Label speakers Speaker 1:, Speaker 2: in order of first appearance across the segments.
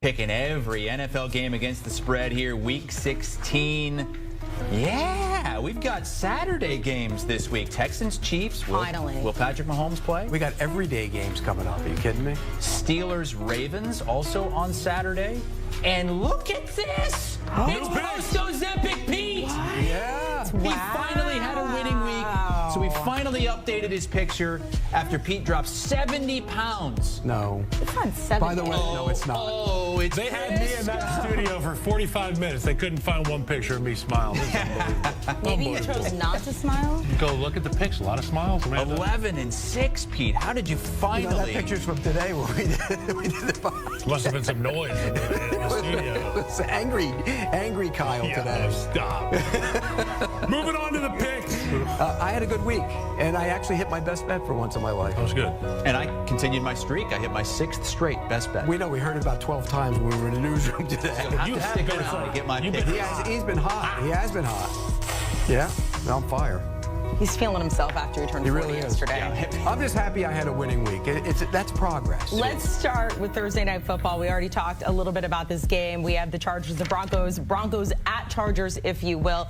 Speaker 1: Picking every NFL game against the spread here, Week 16. Yeah, we've got Saturday games this week. Texans, Chiefs.
Speaker 2: Finally.
Speaker 1: Will Patrick Mahomes play?
Speaker 3: We got everyday games coming up. Are you kidding me?
Speaker 1: Steelers, Ravens also on Saturday. And look at this! It's post-Ozempic Pete!
Speaker 3: Yeah.
Speaker 1: He finally had a winning week. So we finally updated his picture after Pete dropped 70 pounds.
Speaker 3: No.
Speaker 2: It's not 70.
Speaker 3: By the way, no, it's not.
Speaker 1: Oh, it's
Speaker 4: They had me in that studio for 45 minutes. They couldn't find one picture of me smiling. This is unbelievable.
Speaker 2: Maybe you chose not to smile?
Speaker 4: Go look at the pics. A lot of smiles. Amanda.
Speaker 1: 11-6, Pete. How did you finally?
Speaker 3: You know, that picture's from today when we did the podcast.
Speaker 4: Must have been some noise in the studio.
Speaker 3: It was angry Kyle today.
Speaker 4: Stop. Moving on to the picks.
Speaker 3: I had a good week, and I actually hit my best bet for once in my life.
Speaker 4: That was good.
Speaker 1: And I continued my streak. I hit my 6th straight best bet.
Speaker 3: We know we heard it about 12 times when we were in the newsroom today.
Speaker 1: You have to stick around to get my pick.
Speaker 3: He's been hot. He has been hot. Yeah, on fire.
Speaker 2: He's feeling himself after he turned 40 yesterday.
Speaker 1: Yeah.
Speaker 3: I'm just happy I had a winning week. That's progress.
Speaker 2: Let's start with Thursday Night Football. We already talked a little bit about this game. We have the Chargers, the Broncos. Broncos at Chargers, if you will.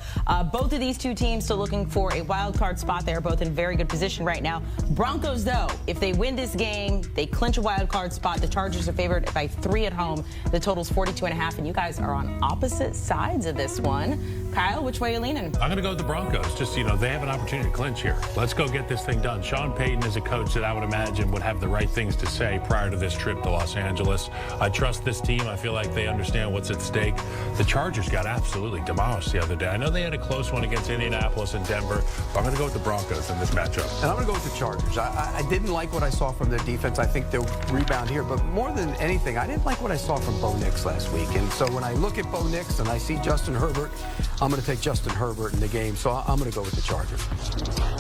Speaker 2: Both of these two teams still looking for a wild card spot. They are both in very good position right now. Broncos, though, if they win this game, they clinch a wild card spot. The Chargers are favored by 3 at home. The total's 42.5, and you guys are on opposite sides of this one. Kyle, which way are you leaning?
Speaker 4: I'm going to go with the Broncos. Just, they have an opportunity to clinch here. Let's go get this thing done. Sean Payton is a coach that I would imagine would have the right things to say prior to this trip to Los Angeles. I trust this team. I feel like they understand what's at stake. The Chargers got absolutely demolished the other day. I know they had a close one against Indianapolis and Denver, but I'm going to go with the Broncos in this matchup.
Speaker 3: And I'm going to go with the Chargers. I didn't like what I saw from their defense. I think they'll rebound here. But more than anything, I didn't like what I saw from Bo Nix last week. And so when I look at Bo Nix and I see Justin Herbert, I'm going to take Justin Herbert in the game. So I'm going to go with the Chargers.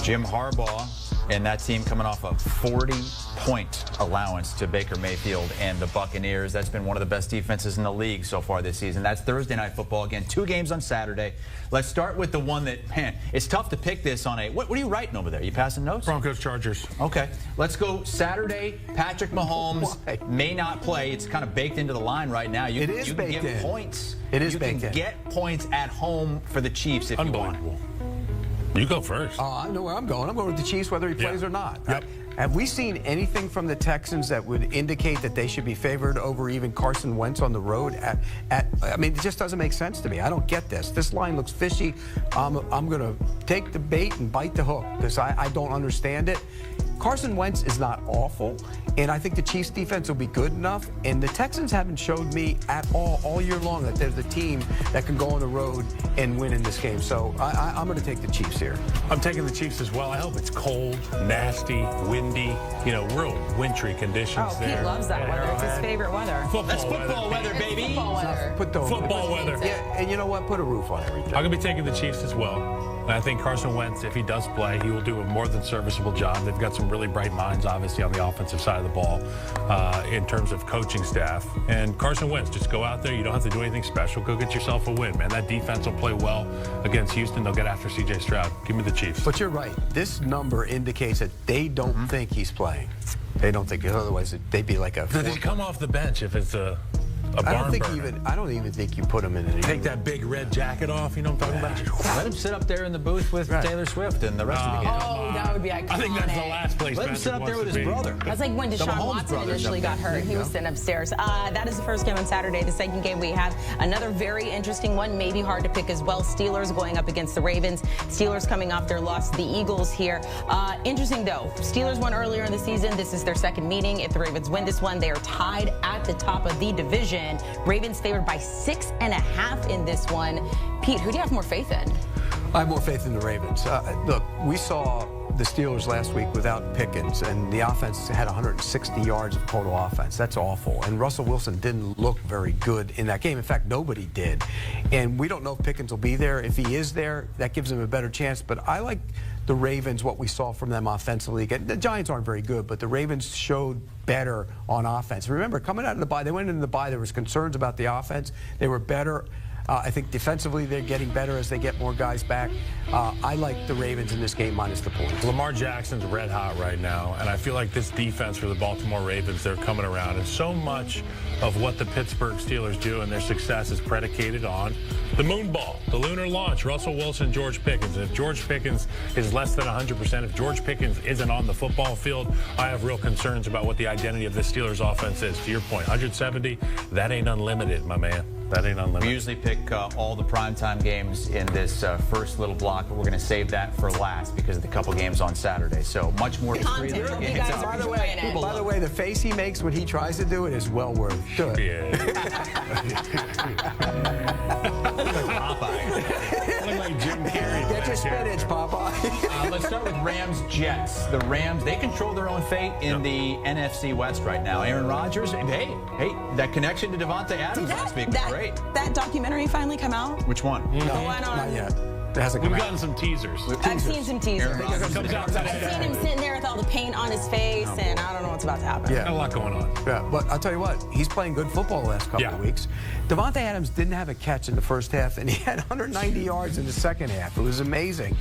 Speaker 1: Jim Harbaugh and that team coming off a 40-point allowance to Baker Mayfield and the Buccaneers. That's been one of the best defenses in the league so far this season. That's Thursday Night Football. Again, 2 games on Saturday. Let's start with the one that, man, it's tough to pick this on a... What are you writing over there? You passing notes?
Speaker 4: Broncos, Chargers.
Speaker 1: Okay. Let's go Saturday. Patrick Mahomes may not play. It's kind of baked into the line right now. You can get points.
Speaker 3: It is baked in.
Speaker 1: You can get points at home for the Chiefs if you want.
Speaker 4: Unbelievable. You go first.
Speaker 3: Oh, I know where I'm going. I'm going with the Chiefs whether he plays or not.
Speaker 4: Yep.
Speaker 3: Have we seen anything from the Texans that would indicate that they should be favored over even Carson Wentz on the road? I mean, it just doesn't make sense to me. I don't get this. This line looks fishy. I'm going to take the bait and bite the hook because I don't understand it. Carson Wentz is not awful, and I think the Chiefs' defense will be good enough. And the Texans haven't showed me at all year long that they're the team that can go on the road and win in this game. So I'm going to take the Chiefs here.
Speaker 4: I'm taking the Chiefs as well. I hope it's cold, nasty, windy, real wintry conditions there.
Speaker 2: Pete loves that weather. It's his favorite weather.
Speaker 1: That's football weather, baby.
Speaker 2: Football weather.
Speaker 4: Football weather.
Speaker 3: Yeah, and you know what? Put a roof on everything.
Speaker 4: I'm going to be taking the Chiefs as well. And I think Carson Wentz, if he does play, he will do a more than serviceable job. They've got some really bright minds, obviously, on the offensive side of the ball in terms of coaching staff. And Carson Wentz, just go out there. You don't have to do anything special. Go get yourself a win, man. That defense will play well against Houston. They'll get after C.J. Stroud. Give me the Chiefs.
Speaker 3: But you're right. This number indicates that they don't think he's playing. They don't think it. Otherwise, they'd be like a...
Speaker 4: Does he come off the bench if it's a
Speaker 3: I don't
Speaker 4: barn
Speaker 3: even think you put him in it.
Speaker 4: Take that big red jacket off, you know what I'm talking about?
Speaker 1: Let him sit up there in the booth with Taylor Swift and the rest of the game.
Speaker 2: Oh, that would be iconic.
Speaker 4: I think that's the last place.
Speaker 1: Let him sit up there with his brother.
Speaker 2: That's like when Deshaun Watson initially got hurt. He was sitting upstairs. That is the first game on Saturday. The second game we have another very interesting one, maybe hard to pick as well. Steelers going up against the Ravens. Steelers coming off their loss to the Eagles here. Interesting, though. Steelers won earlier in the season. This is their second meeting. If the Ravens win this one, they are tied at the top of the division. Ravens favored by 6.5 in this one. Pete, who do you have more faith in?
Speaker 3: I have more faith in the Ravens. Look, we saw the Steelers last week without Pickens, and the offense had 160 yards of total offense. That's awful. And Russell Wilson didn't look very good in that game. In fact, nobody did. And we don't know if Pickens will be there. If he is there, that gives him a better chance. But I like the Ravens, what we saw from them offensively. The Giants aren't very good, but the Ravens showed better on offense. Remember, coming out of the bye, they went into the bye, there was concerns about the offense. They were better I think defensively they're getting better as they get more guys back. I like the Ravens in this game minus the points.
Speaker 4: Lamar Jackson's red hot right now, and I feel like this defense for the Baltimore Ravens, they're coming around. And so much of what the Pittsburgh Steelers do and their success is predicated on the moon ball, the lunar launch, Russell Wilson, George Pickens. And if George Pickens is less than 100%, if George Pickens isn't on the football field, I have real concerns about what the identity of the Steelers offense is. To your point, 170, that ain't unlimited, my man. That ain't unlimited.
Speaker 1: We usually pick all the primetime games in this first little block, but we're going to save that for last because of the couple games on Saturday. So much more.
Speaker 2: By
Speaker 3: the way, the face he makes when he tries to do it is well worth. Good.
Speaker 4: Yeah. Look like Jim Carrey.
Speaker 3: Get your spinach, Popeye.
Speaker 1: Let's start with Rams-Jets. The Rams, they control their own fate in the NFC West right now. Aaron Rodgers, hey, that connection to Devontae Adams last week was great.
Speaker 2: That documentary finally come out?
Speaker 1: Which one?
Speaker 2: The one on...
Speaker 3: Not yet. It hasn't come
Speaker 4: We've
Speaker 3: out.
Speaker 4: gotten some teasers.
Speaker 2: I've seen some teasers.
Speaker 1: Aaron Rodgers
Speaker 4: Comes out
Speaker 2: I've seen him sitting there with all the paint on his face, and I don't know what's about to happen.
Speaker 3: Yeah.
Speaker 4: Got a lot going on.
Speaker 3: Yeah, but I'll tell you what, he's playing good football the last couple of weeks. Devontae Adams didn't have a catch in the first half, and he had 190 yards in the second half. It was amazing,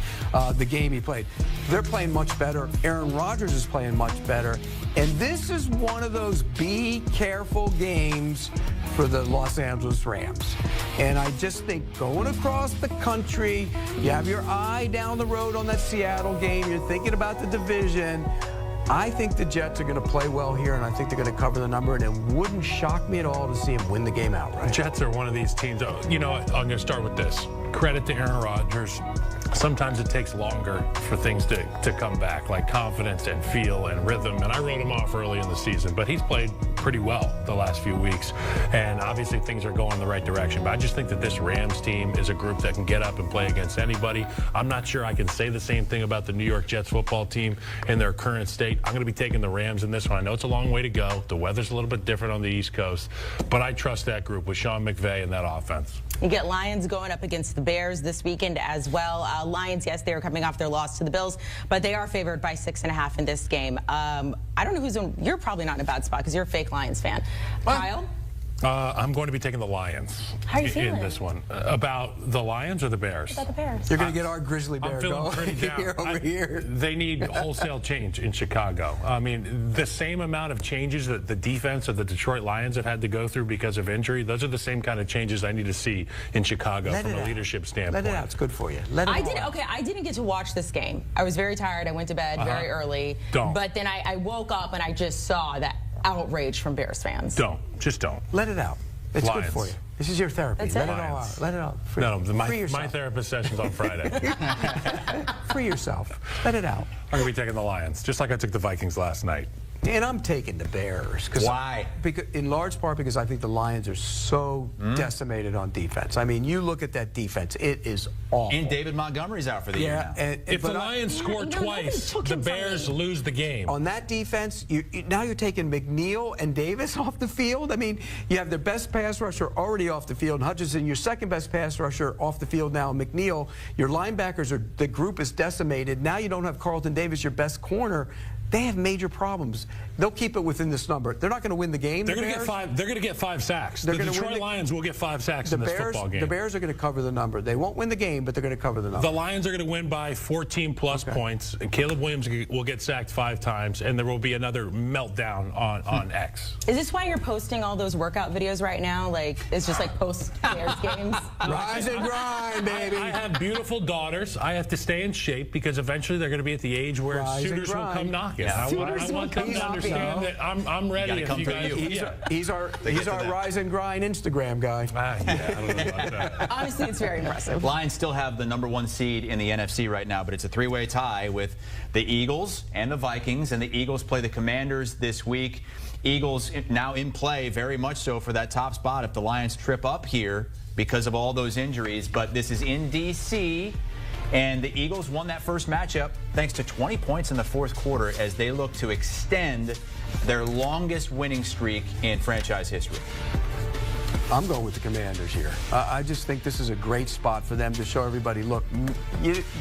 Speaker 3: the game he played. They're playing much better. Aaron Rodgers is playing much better. And this is one of those be careful games for the Los Angeles Rams. And I just think going across the country, you have your eye down the road on that Seattle game, you're thinking about the division. I think the Jets are going to play well here, and I think they're going to cover the number, and it wouldn't shock me at all to see him win the game outright.
Speaker 4: Jets are one of these teams. You know what? I'm going to start with this. Credit to Aaron Rodgers. Sometimes it takes longer for things to come back, like confidence and feel and rhythm. And I wrote him off early in the season, but he's played pretty well the last few weeks. And obviously things are going in the right direction. But I just think that this Rams team is a group that can get up and play against anybody. I'm not sure I can say the same thing about the New York Jets football team in their current state. I'm going to be taking the Rams in this one. I know it's a long way to go. The weather's a little bit different on the East Coast. But I trust that group with Sean McVay and that offense.
Speaker 2: You get Lions going up against the Bears this weekend as well. Lions, yes, they are coming off their loss to the Bills, but they are favored by 6.5 in this game. I don't know who's in. You're probably not in a bad spot because you're a fake Lions fan.
Speaker 3: What?
Speaker 2: Kyle?
Speaker 4: I'm going to be taking the Lions
Speaker 2: How are you feeling?
Speaker 4: in this one. About the Lions or the Bears?
Speaker 2: About the Bears.
Speaker 3: You're going to get our grizzly bear
Speaker 4: I'm feeling
Speaker 3: going
Speaker 4: pretty down.
Speaker 3: here over here.
Speaker 4: They need wholesale change in Chicago. I mean, the same amount of changes that the defense of the Detroit Lions have had to go through because of injury, those are the same kind of changes I need to see in Chicago from a leadership standpoint.
Speaker 3: Let it out. It's good for you. Let it all out.
Speaker 2: Okay, I didn't get to watch this game. I was very tired. I went to bed very early.
Speaker 4: Don't.
Speaker 2: But then I woke up and I just saw that outrage from Bears fans.
Speaker 4: Just don't.
Speaker 3: Let it out. It's
Speaker 4: Lions.
Speaker 3: good for you. This is your therapy.
Speaker 2: That's
Speaker 3: Let
Speaker 2: it?
Speaker 3: it all out. Let it out. Free,
Speaker 4: No,
Speaker 3: free
Speaker 4: my
Speaker 3: yourself.
Speaker 4: therapist session's on Friday.
Speaker 3: Free yourself. Let it out.
Speaker 4: I'm going to be taking the Lions, just like I took the Vikings last night.
Speaker 3: And I'm taking the Bears.
Speaker 1: Why?
Speaker 3: Because, in large part because I think the Lions are so decimated on defense. I mean, you look at that defense, it is awful.
Speaker 1: And David Montgomery's out for the year now.
Speaker 4: If the Lions score twice, the Bears lose the game.
Speaker 3: On that defense, now you're taking McNeil and Davis off the field. I mean, you have their best pass rusher already off the field, Hutchinson, your second best pass rusher off the field now, McNeil. Your linebackers the group is decimated. Now you don't have Carlton Davis, your best corner. They have major problems. They'll keep it within this number. They're not going to win the game.
Speaker 4: They're going to get five. They're going to get 5 sacks. The Detroit Lions will get 5 sacks in this football game.
Speaker 3: The Bears are going to cover the number. They won't win the game, but they're going to cover the number.
Speaker 4: The Lions are going to win by 14-plus points. And Caleb Williams will get sacked 5 times, and there will be another meltdown on X.
Speaker 2: Is this why you're posting all those workout videos right now? Like, it's just like post-Bears games?
Speaker 3: Rise and grind, baby.
Speaker 4: I have beautiful daughters. I have to stay in shape because eventually they're going to be at the age where suitors will come knocking.
Speaker 1: Yeah.
Speaker 4: I want them to understand that I'm ready.
Speaker 1: Gotta come
Speaker 4: if you
Speaker 1: through
Speaker 4: guys,
Speaker 1: you.
Speaker 3: He's our rise and grind Instagram guy.
Speaker 4: I don't know about that.
Speaker 2: Honestly, it's very impressive.
Speaker 1: Lions still have the #1 seed in the NFC right now, but it's a 3-way tie with the Eagles and the Vikings, and the Eagles play the Commanders this week. Eagles now in play very much so for that top spot if the Lions trip up here because of all those injuries, but this is in D.C., and the Eagles won that first matchup thanks to 20 points in the fourth quarter as they look to extend their longest winning streak in franchise history.
Speaker 3: I'm going with the Commanders here. I just think this is a great spot for them to show everybody, look,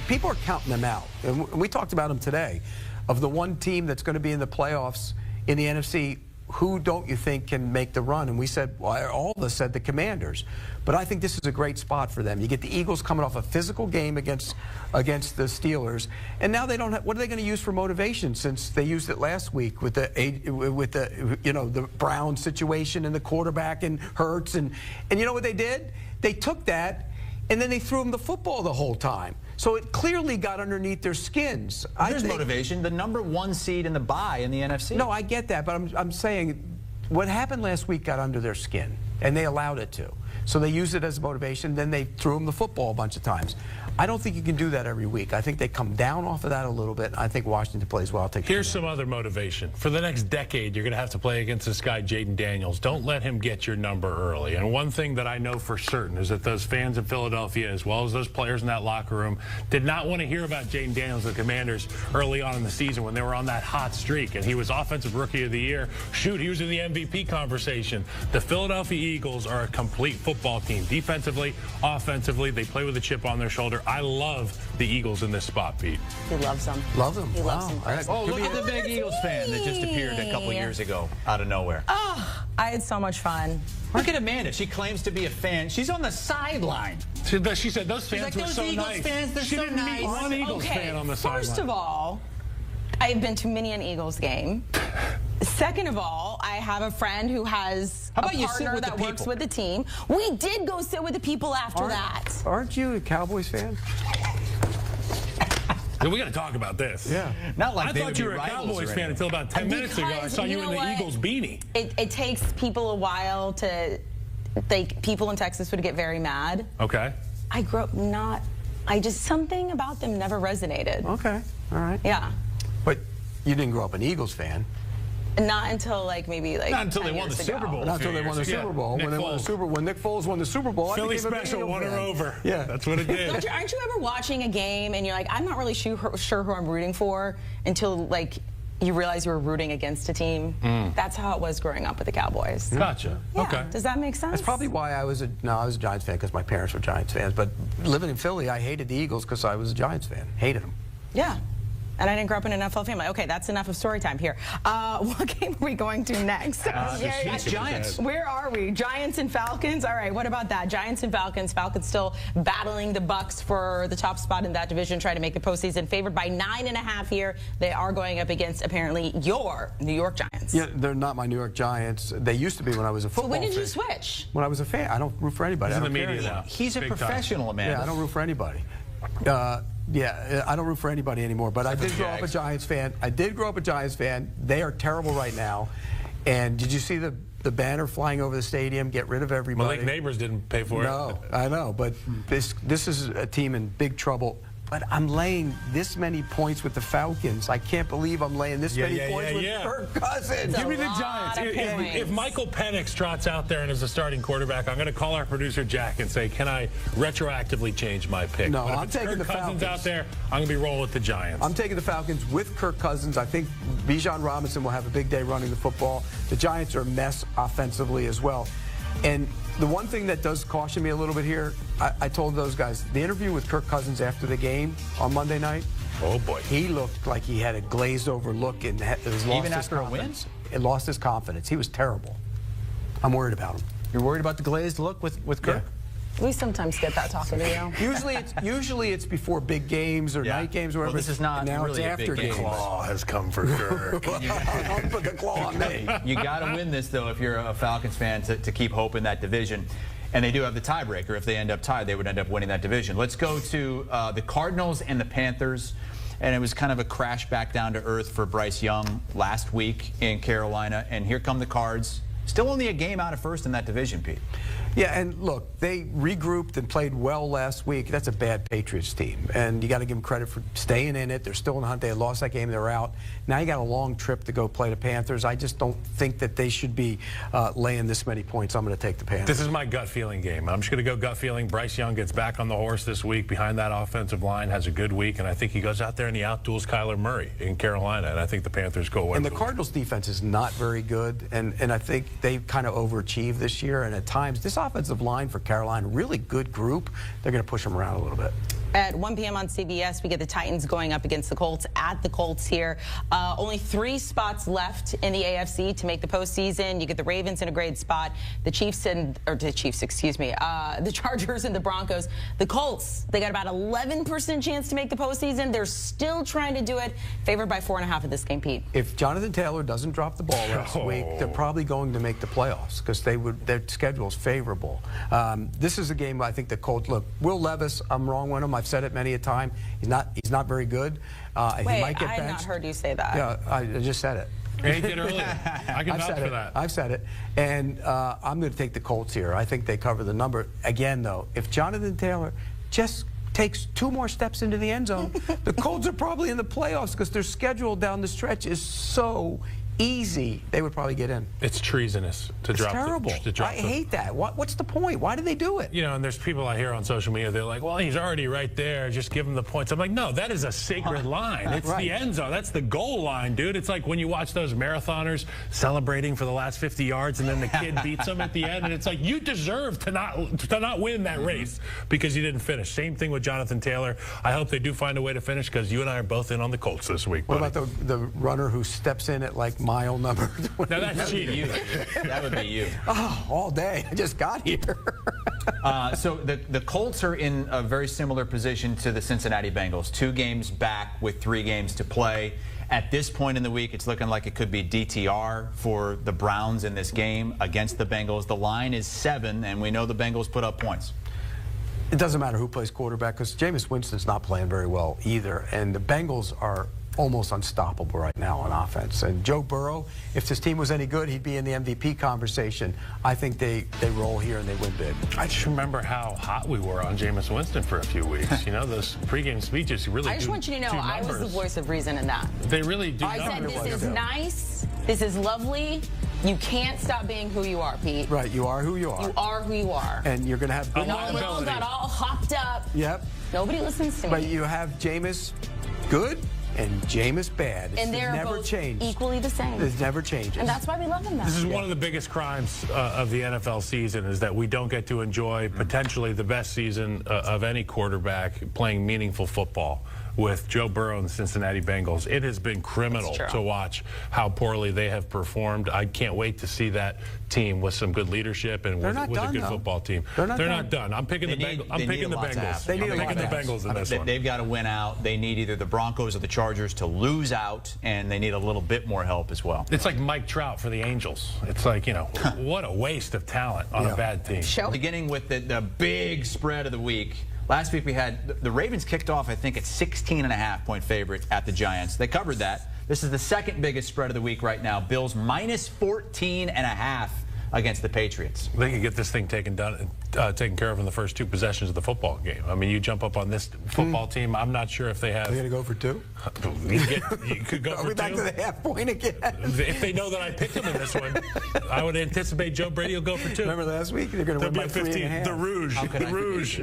Speaker 3: people are counting them out. And we talked about them today. Of the one team that's going to be in the playoffs in the NFC, who don't you think can make the run? And we said, well, all of us said the Commanders. But I think this is a great spot for them. You get the Eagles coming off a physical game against the Steelers, and now they don't have, what are they going to use for motivation, since they used it last week with the Brown situation and the quarterback and Hurts, and you know what they did? They took that and then they threw them the football the whole time. So it clearly got underneath their skins.
Speaker 1: There's motivation. The #1 seed in the bye in the NFC.
Speaker 3: No, I get that, but I'm saying what happened last week got under their skin, and they allowed it to. So they used it as motivation, then they threw them the football a bunch of times. I don't think you can do that every week. I think they come down off of that a little bit. I think Washington plays well.
Speaker 4: Here's some other motivation. For the next decade, you're going to have to play against this guy, Jaden Daniels. Don't let him get your number early. And one thing that I know for certain is that those fans in Philadelphia, as well as those players in that locker room, did not want to hear about Jaden Daniels, the Commanders, early on in the season when they were on that hot streak. And he was Offensive Rookie of the Year. Shoot, he was in the MVP conversation. The Philadelphia Eagles are a complete football team. Defensively, offensively, they play with a chip on their shoulder. I love the Eagles in this spot, Pete.
Speaker 2: He loves them.
Speaker 3: Love them.
Speaker 2: He loves them.
Speaker 1: Oh, look at the big Eagles fan that just appeared a couple years ago out of nowhere.
Speaker 2: Oh, I had so much fun.
Speaker 1: Look at Amanda. She claims to be a fan. She's on the sideline.
Speaker 4: She said those fans were so
Speaker 1: Eagles
Speaker 4: nice.
Speaker 1: Fans, they're
Speaker 4: she
Speaker 1: so
Speaker 4: didn't
Speaker 1: nice.
Speaker 4: meet one Eagles fan on the sideline.
Speaker 2: First of all, I've been to many an Eagles game. Second of all, I have a friend who has a partner that works with the team. We did go sit with the people after that.
Speaker 3: Aren't you a Cowboys fan?
Speaker 4: We got to talk about this.
Speaker 3: Yeah.
Speaker 1: Not like
Speaker 4: I thought you were a Cowboys fan until about 10 minutes ago. I saw you in the Eagles beanie.
Speaker 2: It takes people a while to think. People in Texas would get very mad.
Speaker 4: Okay.
Speaker 2: I grew up something about them never resonated.
Speaker 3: Okay. All right.
Speaker 2: Yeah.
Speaker 3: But you didn't grow up an Eagles fan.
Speaker 2: Not until
Speaker 1: not until they won the Super Bowl.
Speaker 3: Not until they won the Super Bowl. When Nick Foles won the Super Bowl,
Speaker 4: Philly special won her over.
Speaker 3: Yeah,
Speaker 4: that's what it did.
Speaker 2: Aren't you ever watching a game and you're like, I'm not really sure who I'm rooting for until you realize you were rooting against a team? That's how it was growing up with the Cowboys.
Speaker 4: Gotcha.
Speaker 2: Yeah.
Speaker 4: Okay.
Speaker 2: Does that make sense?
Speaker 3: That's probably why I was a Giants fan, because my parents were Giants fans. But living in Philly, I hated the Eagles because I was a Giants fan. Hated them.
Speaker 2: Yeah. And I didn't grow up in an NFL family. Okay, that's enough of story time here. What game are we going to next?
Speaker 1: Giants.
Speaker 2: Where are we? Giants and Falcons? All right, what about that? Giants and Falcons. Falcons still battling the Bucs for the top spot in that division, trying to make the postseason. Favored by 9.5 here. They are going up against, apparently, your New York Giants.
Speaker 3: Yeah, they're not my New York Giants. They used to be when I was a football fan.
Speaker 2: So when did you switch?
Speaker 3: When I was a fan. I don't root for anybody.
Speaker 4: He's in the media now.
Speaker 1: He's a professional, man.
Speaker 3: Yeah, I don't root for anybody. Yeah, I don't root for anybody anymore. But I did grow up a Giants fan. They are terrible right now. And did you see the banner flying over the stadium? Get rid of everybody.
Speaker 4: Malik Neighbors didn't pay for it.
Speaker 3: No, I know. But this is a team in big trouble. But I'm laying this many points with the Falcons. I can't believe I'm laying this many points with Kirk Cousins.
Speaker 4: Give me the Giants. If Michael Penix trots out there and is a starting quarterback, I'm going to call our producer Jack and say, can I retroactively change my pick?
Speaker 3: No,
Speaker 4: but if
Speaker 3: I'm taking
Speaker 4: Kirk
Speaker 3: the
Speaker 4: Cousins
Speaker 3: Falcons
Speaker 4: out there, I'm going to be rolling with the Giants.
Speaker 3: I'm taking the Falcons with Kirk Cousins. I think Bijan Robinson will have a big day running the football. The Giants are a mess offensively as well. And the one thing that does caution me a little bit here, I told those guys, the interview with Kirk Cousins after the game on Monday night,
Speaker 4: oh boy,
Speaker 3: he looked like he had a glazed over look and
Speaker 1: even after a win?
Speaker 3: It lost his confidence. He was terrible. I'm worried about him.
Speaker 1: You're worried about the glazed look with Kirk?
Speaker 3: Yeah.
Speaker 2: We sometimes get that talking to you.
Speaker 3: Usually it's before big games or night games or whatever.
Speaker 1: Well, this is not
Speaker 3: now
Speaker 1: really
Speaker 3: it's after
Speaker 1: a big game.
Speaker 3: games.
Speaker 4: The claw has come for Kirk.
Speaker 3: Don't put the claw on me.
Speaker 1: You got to win this, though, if you're a Falcons fan, to keep hope in that division. And they do have the tiebreaker. If they end up tied, they would end up winning that division. Let's go to the Cardinals and the Panthers. And it was kind of a crash back down to earth for Bryce Young last week in Carolina. And here come the Cards. Still only a game out of first in that division, Pete.
Speaker 3: Yeah, and look, they regrouped and played well last week. That's a bad Patriots team, and you got to give them credit for staying in it. They're still in the hunt. They lost that game. They're out. Now you got a long trip to go play the Panthers. I just don't think that they should be laying this many points. I'm going to take the Panthers.
Speaker 4: This is my gut feeling game. I'm just going to go gut feeling. Bryce Young gets back on the horse this week behind that offensive line, has a good week, and I think he goes out there and he outduels Kyler Murray in Carolina, and I think the Panthers go away.
Speaker 3: And the Cardinals' defense is not very good, and I think they've kind of overachieved this year, and at times this offensive line for Carolina, really good group. They're going to push them around a little bit.
Speaker 2: At 1 p.m. on CBS, we get the Titans going up against the Colts at the Colts here. Only 3 spots left in the AFC to make the postseason. You get the Ravens in a great spot. The the Chargers and the Broncos. The Colts, they got about 11% chance to make the postseason. They're still trying to do it. Favored by 4.5 in this game, Pete.
Speaker 3: If Jonathan Taylor doesn't drop the ball last week, they're probably going to make the playoffs because their schedule is favorable. This is a game I think the Colts, look, Will Levis, I'm wrong with him. I've said it many a time. He's not very good. He might get benched.
Speaker 2: I had not heard you say that.
Speaker 3: Yeah, I just said it.
Speaker 4: He did earlier. I can vouch for that.
Speaker 3: I've said it. And I'm going to take the Colts here. I think they cover the number. Again, though, if Jonathan Taylor just takes 2 more steps into the end zone, the Colts are probably in the playoffs because their schedule down the stretch is so easy. They would probably get in.
Speaker 4: It's treasonous to
Speaker 3: it's
Speaker 4: drop.
Speaker 3: Terrible. I hate that. What's the point? Why do they do it?
Speaker 4: You know, and there's people I hear on social media. They're like, "Well, he's already right there. Just give him the points." I'm like, "No, that is a sacred line. It's the end zone. That's the goal line, dude. It's like when you watch those marathoners celebrating for the last 50 yards, and then the kid beats them at the end, and it's like you deserve to not win that race because you didn't finish." Same thing with Jonathan Taylor. I hope they do find a way to finish because you and I are both in on the Colts this week.
Speaker 3: What about the runner who steps in at like mile number?
Speaker 4: Now that's cheating.
Speaker 1: That would be you.
Speaker 3: Oh, all day. I just got here.
Speaker 1: So the Colts are in a very similar position to the Cincinnati Bengals. 2 games back with 3 games to play. At this point in the week, it's looking like it could be DTR for the Browns in this game against the Bengals. The line is 7, and we know the Bengals put up points.
Speaker 3: It doesn't matter who plays quarterback because Jameis Winston's not playing very well either, and the Bengals are almost unstoppable right now on offense. And Joe Burrow, if this team was any good, he'd be in the MVP conversation. I think they roll here and they win big.
Speaker 4: I just remember how hot we were on Jameis Winston for a few weeks. You know, those pregame speeches really
Speaker 2: I just want you to know I was the voice of reason in that.
Speaker 4: They really do.
Speaker 2: I said this is nice, this is lovely. You can't stop being who you are, Pete.
Speaker 3: Right, you are who you are.
Speaker 2: You are who you are.
Speaker 3: And you're going to have good
Speaker 2: Will got all hopped up.
Speaker 3: Yep.
Speaker 2: Nobody listens to me.
Speaker 3: But you have Jameis good and Jameis bad.
Speaker 2: And they're
Speaker 3: never
Speaker 2: both
Speaker 3: changed.
Speaker 2: Equally the same.
Speaker 3: It never changes.
Speaker 2: And that's why we love them now.
Speaker 4: This is one of the biggest crimes of the NFL season is that we don't get to enjoy potentially the best season of any quarterback playing meaningful football with Joe Burrow and the Cincinnati Bengals. It has been criminal to watch how poorly they have performed. I can't wait to see that team with some good leadership and with a good football team. They're not done. I'm picking the Bengals. I'm picking the Bengals.
Speaker 3: They need
Speaker 4: I'm picking the Bengals in this one.
Speaker 1: They've got to win out. They need either the Broncos or the Chargers to lose out, and they need a little bit more help as well.
Speaker 4: It's like Mike Trout for the Angels. It's like, you know, what a waste of talent on a bad team.
Speaker 1: Beginning with the big spread of the week. Last week we had the Ravens kicked off, I think, at 16.5-point favorites at the Giants. They covered that. This is the second biggest spread of the week right now. Bills minus 14.5 against the Patriots.
Speaker 4: They could get this thing taken care of in the first 2 possessions of the football game. I mean, you jump up on this football team. I'm not sure if they have.
Speaker 3: Are they going to go for 2?
Speaker 4: You could go for 2.
Speaker 3: Are we back to the half point again?
Speaker 4: If they know that I picked them in this one, I would anticipate Joe Brady will go for 2.
Speaker 3: Remember last week? They're going to win by 3.5.
Speaker 4: The Rouge.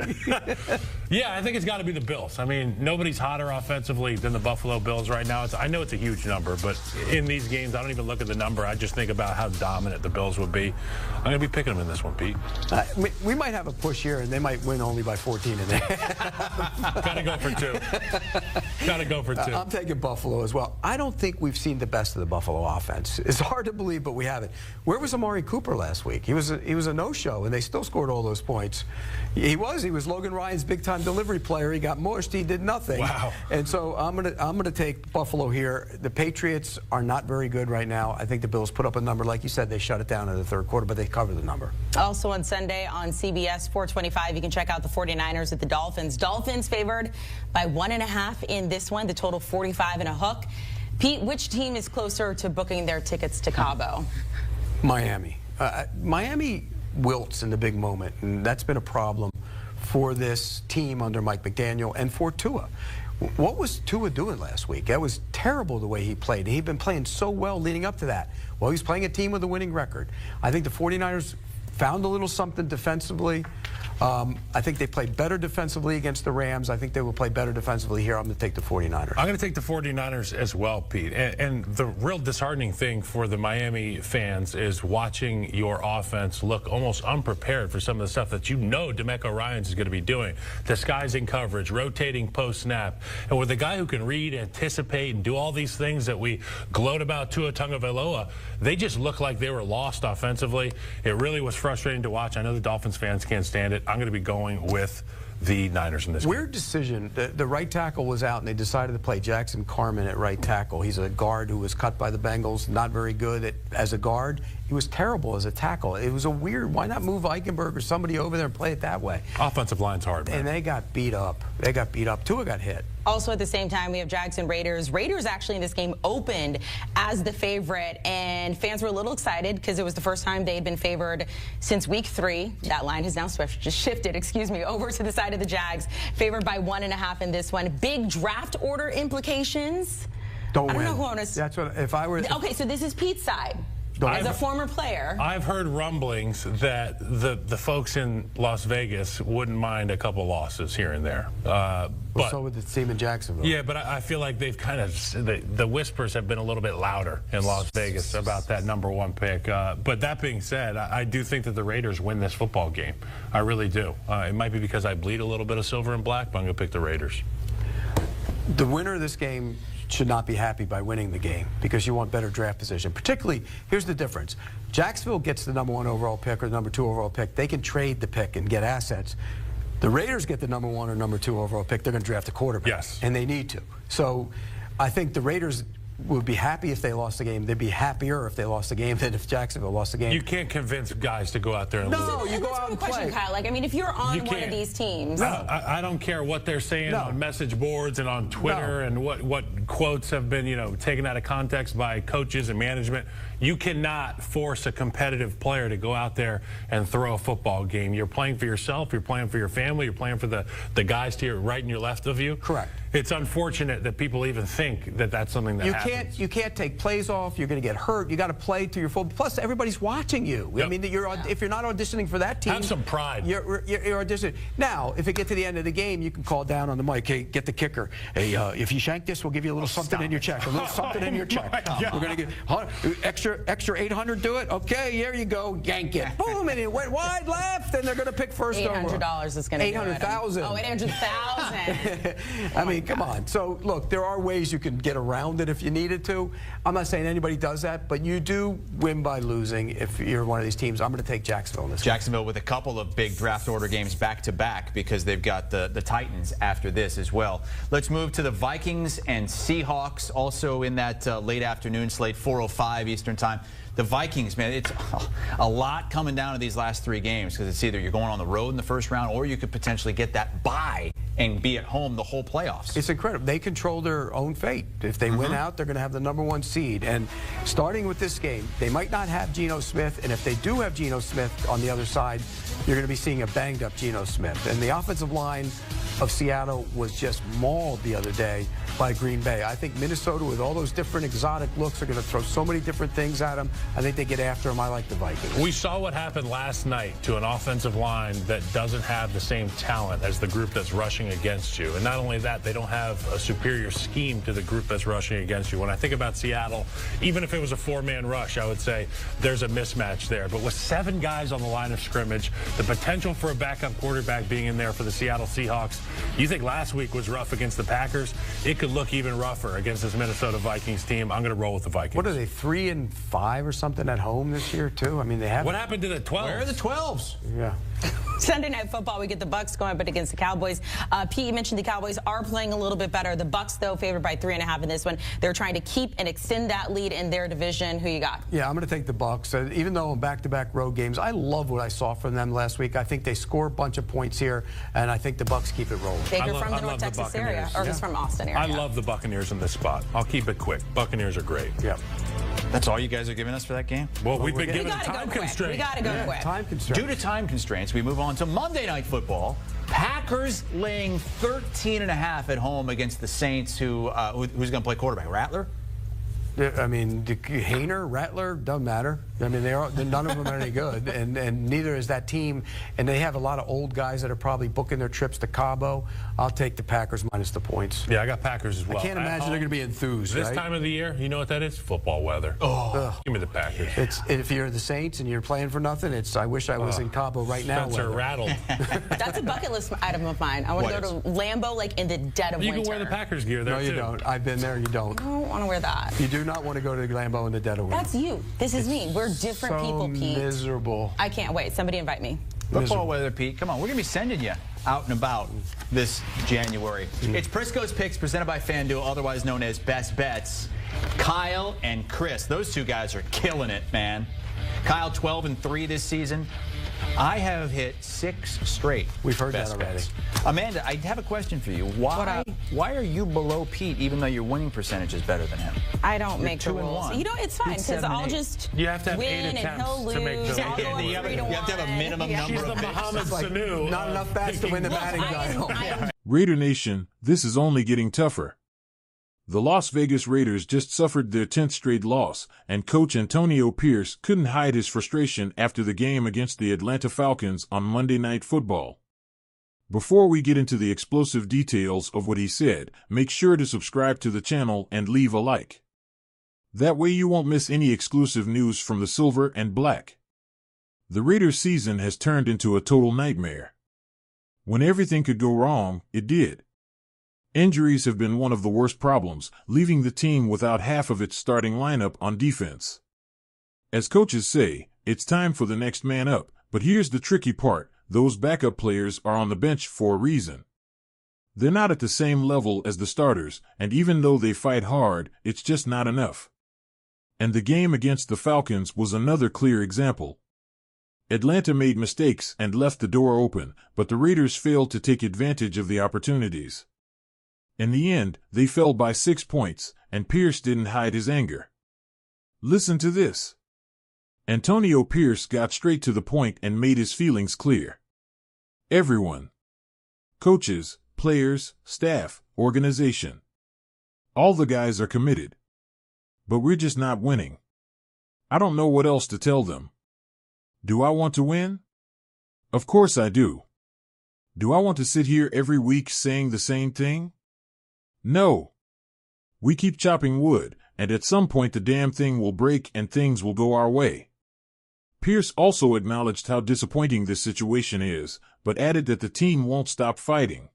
Speaker 4: Yeah, I think it's got to be the Bills. I mean, nobody's hotter offensively than the Buffalo Bills right now. I know it's a huge number, but in these games, I don't even look at the number. I just think about how dominant the Bills would be. I'm going to be picking them in this one, Pete.
Speaker 3: We might have a push here, and they might win only by 14.5.
Speaker 4: Got to go for 2. Got to go for 2.
Speaker 3: I'm taking Buffalo as well. I don't think we've seen the best of the Buffalo offense. It's hard to believe, but we haven't. Where was Amari Cooper last week? He was a no-show, and they still scored all those points. He was Logan Ryan's big-time delivery player. He got mushed. He did nothing.
Speaker 4: Wow.
Speaker 3: And so I'm gonna take Buffalo here. The Patriots are not very good right now. I think the Bills put up a number, like you said, they shut it down in the third quarter, but they cover the number.
Speaker 2: Also on Sunday on CBS 425, you can check out the 49ers at the Dolphins. Dolphins favored by 1.5 in this one, the total 45 and a hook. Pete, which team is closer to booking their tickets to Cabo?
Speaker 3: Miami. Miami wilts in the big moment, and that's been a problem for this team under Mike McDaniel and for Tua. What was Tua doing last week? That was terrible the way he played. He'd been playing so well leading up to that. Well, he's playing a team with a winning record. I think the 49ers found a little something defensively. I think they played better defensively against the Rams. I think they will play better defensively here. I'm going to take the 49ers.
Speaker 4: I'm going to take the 49ers as well, Pete. And the real disheartening thing for the Miami fans is watching your offense look almost unprepared for some of the stuff that you know DeMeco Ryans is going to be doing. Disguising coverage, rotating post-snap. And with a guy who can read, anticipate, and do all these things that we gloat about Tua Tagovailoa, they just look like they were lost offensively. It really was frustrating to watch. I know the Dolphins fans can't stand it. I'm going to be going with the Niners in this
Speaker 3: Weird
Speaker 4: game.
Speaker 3: decision. The right tackle was out, and they decided to play Jackson Carman at right tackle. He's a guard who was cut by the Bengals, not very good as a guard. He was terrible as a tackle. It was a weird, why not move Eichenberg or somebody over there and play it that way?
Speaker 4: Offensive line's hard, man.
Speaker 3: And they got beat up. They got beat up. Tua got hit.
Speaker 2: Also at the same time, we have Jags and Raiders. Raiders actually in this game opened as the favorite, and fans were a little excited because it was the first time they had been favored since week 3. That line has now shifted, over to the side of the Jags, favored by 1.5 in this one. Big draft order implications.
Speaker 3: Don't win.
Speaker 2: I don't know who I was.
Speaker 3: That's what, if I were.
Speaker 2: Okay, so this is Pete's side. As a former player.
Speaker 4: I've heard rumblings that the folks in Las Vegas wouldn't mind a couple losses here and there.
Speaker 3: But so would the team in Jacksonville.
Speaker 4: Yeah, but I feel like they've kind of, the whispers have been a little bit louder in Las Vegas about that #1 pick. But that being said, I do think that the Raiders win this football game. I really do. It might be because I bleed a little bit of silver and black, but I'm going to pick the Raiders.
Speaker 3: The winner of this game should not be happy by winning the game because you want better draft position. Particularly, here's the difference. Jacksonville gets the #1 overall pick or the #2 overall pick. They can trade the pick and get assets. The Raiders get the #1 or #2 overall pick. They're going to draft a quarterback.
Speaker 4: Yes.
Speaker 3: And they need to. So I think the Raiders would be happy if they lost the game. They'd be happier if they lost the game than if Jacksonville lost the game.
Speaker 4: You can't convince guys to go out there and lose.
Speaker 3: No, you go out and
Speaker 2: question,
Speaker 3: play.
Speaker 2: Kyle. Like, I mean, if you're on one of these teams.
Speaker 4: I don't care what they're saying on message boards and on Twitter and what quotes have been, taken out of context by coaches and management. You cannot force a competitive player to go out there and throw a football game. You're playing for yourself. You're playing for your family. You're playing for the guys to your right and your left of you.
Speaker 3: Correct.
Speaker 4: It's unfortunate that people even think that that's something that happens.
Speaker 3: You can't take plays off. You're going to get hurt. You got to play to your full. Plus, everybody's watching you. Yep. I mean, if you're not auditioning for that team,
Speaker 4: have some pride.
Speaker 3: You're auditioning. Now, if it gets to the end of the game, you can call down on the mic. Hey, get the kicker. Hey, if you shank this, we'll give you a little something in your check. A little something in your check. We're going to get extra 800. Do it. Okay, here you go. Yank it. Boom, and it went wide left, and they're going to pick first over.
Speaker 2: $800 is going to
Speaker 3: 800,000.
Speaker 2: Oh, 800,000.
Speaker 3: I mean, come on. So look, there are ways you can get around it if you needed to. I'm not saying anybody does that, but you do win by losing if you're one of these teams. I'm going to take Jacksonville in this
Speaker 1: Jacksonville with a couple of big draft order games back-to-back because they've got the Titans after this as well. Let's move to the Vikings and Seahawks, also in that late afternoon slate, 4:05 Eastern time. The Vikings, man, it's a lot coming down to these last 3 games because it's either you're going on the road in the first round or you could potentially get that bye and be at home the whole playoffs.
Speaker 3: It's incredible. They control their own fate. If they win out, they're going to have the #1 seed. And starting with this game, they might not have Geno Smith. And if they do have Geno Smith on the other side, you're going to be seeing a banged-up Geno Smith. And the offensive line of Seattle was just mauled the other day by Green Bay. I think Minnesota, with all those different exotic looks, are going to throw so many different things at them. I think they get after them. I like the Vikings.
Speaker 4: We saw what happened last night to an offensive line that doesn't have the same talent as the group that's rushing against you. And not only that, they don't have a superior scheme to the group that's rushing against you. When I think about Seattle, even if it was a 4-man rush, I would say there's a mismatch there. But with 7 guys on the line of scrimmage, the potential for a backup quarterback being in there for the Seattle Seahawks, you think last week was rough against the Packers? It could look even rougher against this Minnesota Vikings team. I'm going to roll with the Vikings.
Speaker 3: What are they, 3-5 or something at home this year, too? I mean, they have.
Speaker 4: What happened to the 12s?
Speaker 1: Where are the 12s?
Speaker 3: Yeah.
Speaker 2: Sunday Night Football, we get the Bucs going up against the Cowboys. Pete, you mentioned the Cowboys are playing a little bit better. The Bucs, though, favored by 3.5 in this one. They're trying to keep and extend that lead in their division. Who you got?
Speaker 3: Yeah, I'm going to take the Bucs. Even though in back-to-back road games, I love what I saw from them last week. I think they score a bunch of points here, and I think the Bucs keep it rolling.
Speaker 2: Baker from the North Texas area, or he's from Austin area.
Speaker 4: I love the Buccaneers in this spot. I'll keep it quick. Buccaneers are great.
Speaker 3: Yeah.
Speaker 1: That's all you guys are giving us for that game?
Speaker 4: Well, we've been given
Speaker 2: We
Speaker 4: a
Speaker 2: gotta
Speaker 4: time
Speaker 2: go quick.
Speaker 4: constraint.
Speaker 2: We got to go quick.
Speaker 3: Time constraint.
Speaker 1: Due to time constraints, we move on to Monday Night Football. Packers laying 13.5 at home against the Saints, who's going to play quarterback? Rattler?
Speaker 3: I mean, Hayner, Rattler, doesn't matter. I mean, none of them are any good, and neither is that team. And they have a lot of old guys that are probably booking their trips to Cabo. I'll take the Packers minus the points.
Speaker 4: Yeah, I got Packers as well.
Speaker 3: I can't imagine they're going to be enthused.
Speaker 4: This
Speaker 3: right?
Speaker 4: time of the year, you know what that is? Football weather. Oh, give me the Packers.
Speaker 3: If you're the Saints and you're playing for nothing, I wish I was in Cabo right now.
Speaker 4: Spencer rattled.
Speaker 2: That's a bucket list item of mine. I want to go to Lambeau like in the dead of winter.
Speaker 4: You can wear the Packers gear there,
Speaker 3: No, you don't. I've been there. You don't.
Speaker 2: I don't want to wear that.
Speaker 3: You do not want to go to Lambeau in the dead of winter.
Speaker 2: That's you. This is me. We're different people, Pete.
Speaker 3: Miserable.
Speaker 2: I can't wait. Somebody invite me.
Speaker 1: Football weather, Pete. Come on, we're going to be sending you out and about this January. It's Prisco's Picks presented by FanDuel, otherwise known as Best Bets. Kyle and Chris, those two guys are killing it, man. Kyle 12-3 this season. I have hit 6 straight.
Speaker 3: We've heard
Speaker 1: best
Speaker 3: that already.
Speaker 1: bets. Amanda, I have a question for you. Why are you below Pete even though your winning percentage is better than him?
Speaker 2: I don't
Speaker 1: You're
Speaker 2: make the
Speaker 1: 2 and
Speaker 2: rules.
Speaker 1: 1.
Speaker 2: You know, it's fine
Speaker 1: Pete's
Speaker 2: because
Speaker 1: 7 and
Speaker 2: I'll
Speaker 1: 8.
Speaker 2: just
Speaker 4: You have to have 8
Speaker 2: win and
Speaker 4: attempts
Speaker 2: he'll lose.
Speaker 4: to make the
Speaker 2: I'll go
Speaker 1: you have to have a minimum number
Speaker 4: She's
Speaker 1: of
Speaker 4: the
Speaker 1: picks.
Speaker 4: Mohammed Sanu.
Speaker 3: Not enough bats to win the batting title.
Speaker 5: Raider Nation, this is only getting tougher. The Las Vegas Raiders just suffered their 10th straight loss, and coach Antonio Pierce couldn't hide his frustration after the game against the Atlanta Falcons on Monday Night Football. Before we get into the explosive details of what he said, make sure to subscribe to the channel and leave a like. That way you won't miss any exclusive news from the Silver and Black. The Raiders season has turned into a total nightmare. When everything could go wrong, it did. Injuries have been one of the worst problems, leaving the team without half of its starting lineup on defense. As coaches say, it's time for the next man up, but here's the tricky part, those backup players are on the bench for a reason. They're not at the same level as the starters, and even though they fight hard, it's just not enough. And the game against the Falcons was another clear example. Atlanta made mistakes and left the door open, but the Raiders failed to take advantage of the opportunities. In the end, they fell by 6 points, and Pierce didn't hide his anger. Listen to this. Antonio Pierce got straight to the point and made his feelings clear. Everyone. Coaches, players, staff, organization. All the guys are committed. But we're just not winning. I don't know what else to tell them. Do I want to win? Of course I do. Do I want to sit here every week saying the same thing? No. We keep chopping wood, and at some point the damn thing will break and things will go our way. Pierce also acknowledged how disappointing this situation is, but added that the team won't stop fighting.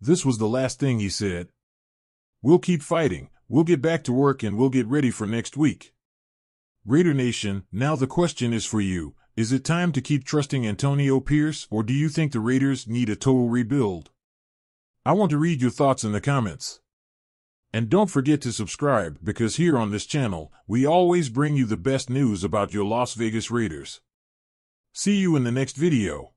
Speaker 5: This was the last thing he said. We'll keep fighting, we'll get back to work, and we'll get ready for next week. Raider Nation, now the question is for you. Is it time to keep trusting Antonio Pierce, or do you think the Raiders need a total rebuild? I want to read your thoughts in the comments. And don't forget to subscribe, because here on this channel, we always bring you the best news about your Las Vegas Raiders. See you in the next video.